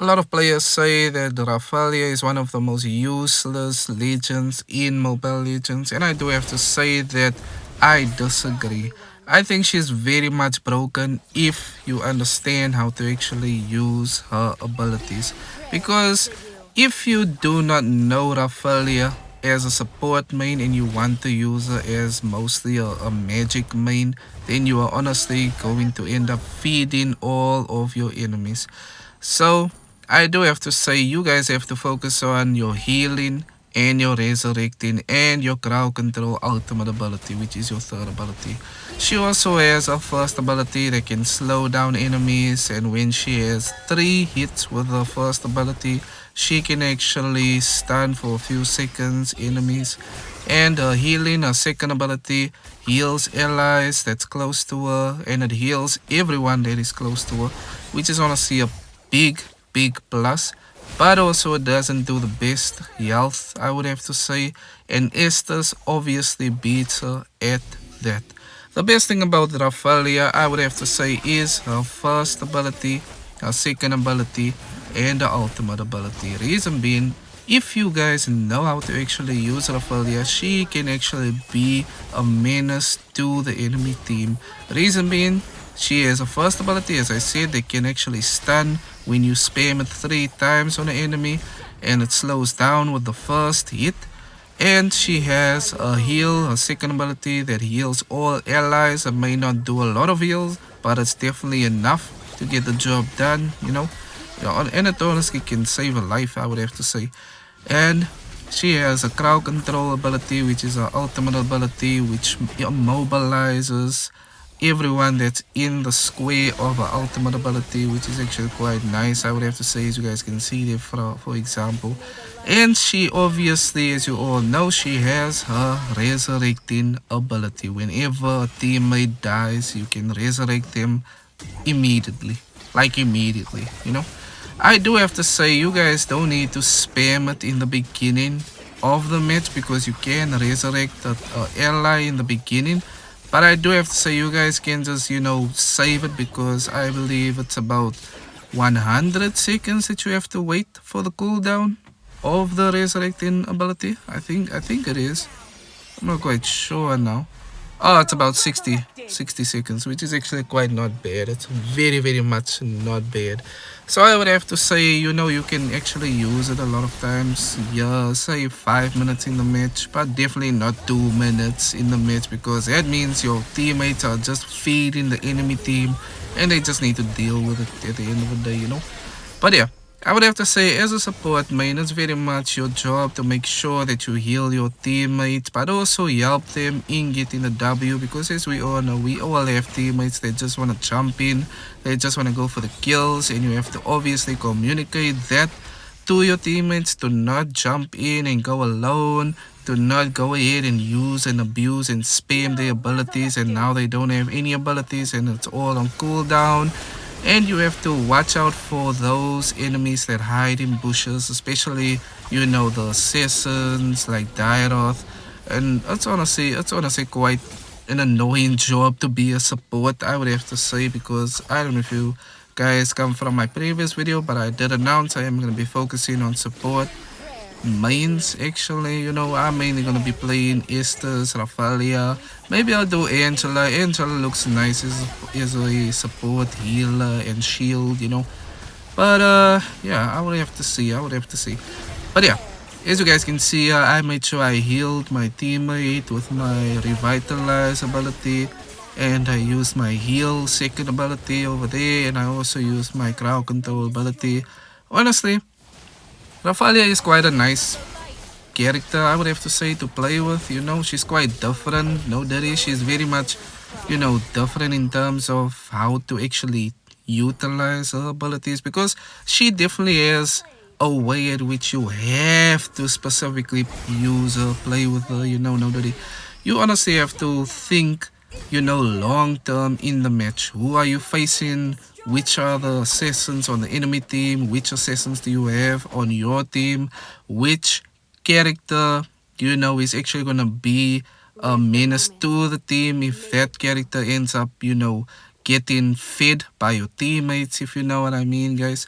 A lot of players say that Rafalia is one of the most useless legends in Mobile Legends, and I do have to say that I disagree. I think she's very much broken if you understand how to actually use her abilities. Because if you do not know Rafalia as a support main and you want to use her as mostly a magic main, then you are honestly going to end up feeding all of your enemies. So I do have to say you guys have to focus on your healing and your resurrecting and your crowd control ultimate ability, which is your third ability. She also has a first ability that can slow down enemies, and when she has 3 hits with her first ability, she can actually stun for a few seconds enemies. And healing, her second ability, heals allies that's close to her, and it heals everyone that is close to her, which is honestly a big plus, but also it doesn't do the best health, I would have to say, and Estes obviously beats her at that. The best thing about Rafalia, I would have to say, is her first ability, her second ability, and the ultimate ability. Reason being, if you guys know how to actually use Rafalia, she can actually be a menace to the enemy team. Reason being, she has a first ability, as I said, that can actually stun when you spam it 3 times on an enemy, and it slows down with the first hit. And she has a heal, a second ability that heals all allies. It may not do a lot of heals, but it's definitely enough to get the job done, you know. Yeah, and it honestly can save a life, I would have to say. And she has a crowd control ability, which is her ultimate ability, which immobilizes everyone that's in the square of her ultimate ability, which is actually quite nice, I would have to say, as you guys can see there, for example. And she obviously, as you all know, she has her resurrecting ability. Whenever a teammate dies, you can resurrect them immediately. Like immediately, you know. I do have to say, you guys don't need to spam it in the beginning of the match because you can resurrect an ally in the beginning. But I do have to say, you guys can just, save it because I believe it's about 100 seconds that you have to wait for the cooldown of the resurrecting ability. I think it is. I'm not quite sure now. Oh, it's about 60 seconds, which is actually quite not bad. It's very much not bad. So I would have to say, you can actually use it a lot of times. Yeah, say 5 minutes in the match, but definitely not 2 minutes in the match because that means your teammates are just feeding the enemy team and they just need to deal with it at the end of the day. But yeah, I would have to say, as a support main, it's very much your job to make sure that you heal your teammates, but also help them in getting the W. Because as we all know, we all have teammates that just want to jump in, they just want to go for the kills, and you have to obviously communicate that to your teammates to not jump in and go alone. To not go ahead and use and abuse and spam their abilities, and now they don't have any abilities and it's all on cooldown. And you have to watch out for those enemies that hide in bushes, especially the assassins like Dairoth. And it's honestly quite an annoying job to be a support, I would have to say, because I don't know if you guys come from my previous video, but I did announce I am going to be focusing on support mains. Actually, I'm mainly gonna be playing Estes, Rafalia. Maybe I'll do Angela. Angela looks nice as a support healer and shield. But yeah, I would have to see. But yeah, as you guys can see, I made sure I healed my teammate with my revitalize ability. And I used my heal second ability over there, and I also used my crowd control ability. Honestly, Rafalia is quite a nice character, I would have to say, to play with. She's quite different. No dirty. She's very much, different in terms of how to actually utilize her abilities because she definitely has a way at which you have to specifically use her, play with her. No dirty. You honestly have to think, long term in the match. Who are you facing? Which are the assassins on the enemy team? Which assassins do you have on your team? Which character is actually gonna be a menace to the team if that character ends up getting fed by your teammates, if you know what I mean, guys.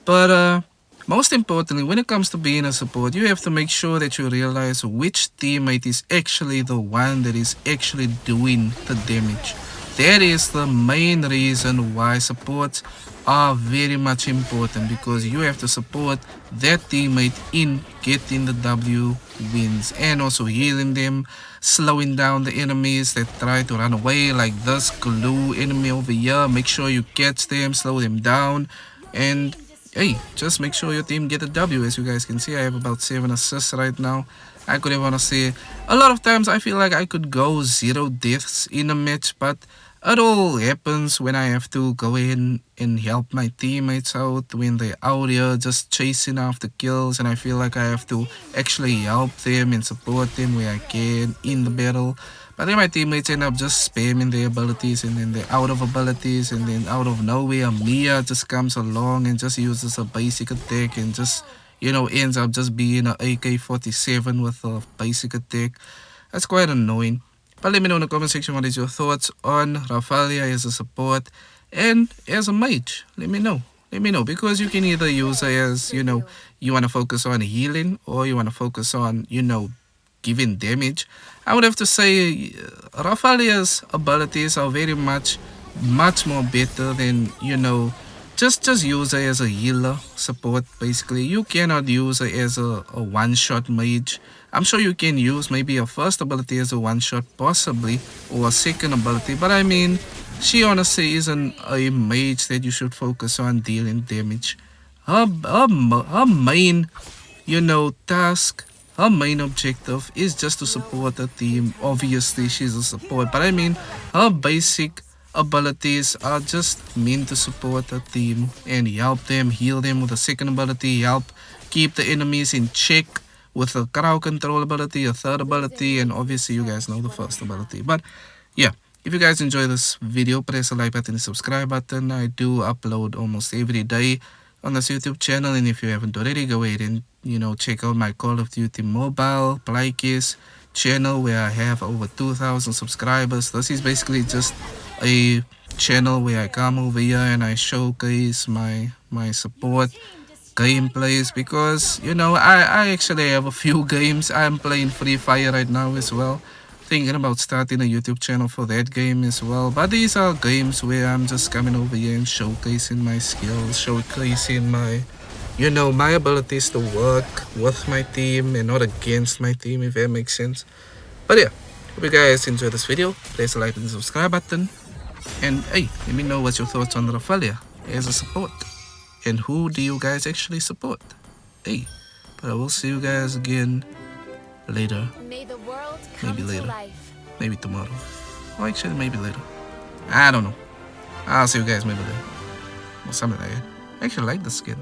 But most importantly, when it comes to being a support, you have to make sure that you realize which teammate is actually the one that is actually doing the damage. That is the main reason why supports are very much important, because you have to support that teammate in getting the W wins and also healing them, slowing down the enemies that try to run away, like this glue enemy over here. Make sure you catch them, slow them down, and hey, just make sure your team get a W. As you guys can see, I have about 7 assists right now. I could have honestly, a lot of times I feel like I could go 0 deaths in a match, but it all happens when I have to go in and help my teammates out when they're out here just chasing after kills, and I feel like I have to actually help them and support them where I can in the battle. But then my teammates end up just spamming their abilities, and then they're out of abilities, and then out of nowhere Mia just comes along and just uses a basic attack and just, ends up just being an AK-47 with a basic attack. That's quite annoying. But let me know in the comment section what is your thoughts on Rafalia as a support and as a mage. Let me know. Let me know, because you can either use her as, you want to focus on healing, or you want to focus on, giving damage. I would have to say Rafalia's abilities are very much more better than, just use her as a healer support. Basically, you cannot use her as a one-shot mage. I'm sure you can use maybe a first ability as a one-shot possibly, or a second ability, but I mean, she honestly isn't a mage that you should focus on dealing damage. Her main, task, her main objective is just to support the team. Obviously, she's a support, but I mean, her basic abilities are just meant to support the team and help them, heal them with a second ability, help keep the enemies in check with a crowd control ability, a third ability, and obviously you guys know the first ability. But yeah, if you guys enjoy this video, press the like button and subscribe button. I do upload almost every day on this YouTube channel, and if you haven't already, go ahead and check out my Call of Duty Mobile Playkis channel, where I have over 2,000 subscribers. This is basically just a channel where I come over here and I showcase my support gameplays, because I actually have a few games. I'm playing Free Fire right now as well, thinking about starting a YouTube channel for that game as well. But these are games where I'm just coming over here and showcasing my skills, showcasing my abilities to work with my team and not against my team, if that makes sense. But yeah, hope you guys enjoy this video. Please like and subscribe button, and hey, let me know what's your thoughts on Rafalia as a support, and who do you guys actually support. Hey, but I will see you guys again later. Maybe later. Maybe tomorrow. Or actually maybe later. I don't know. I'll see you guys maybe later. Or something like that. I actually like the skin.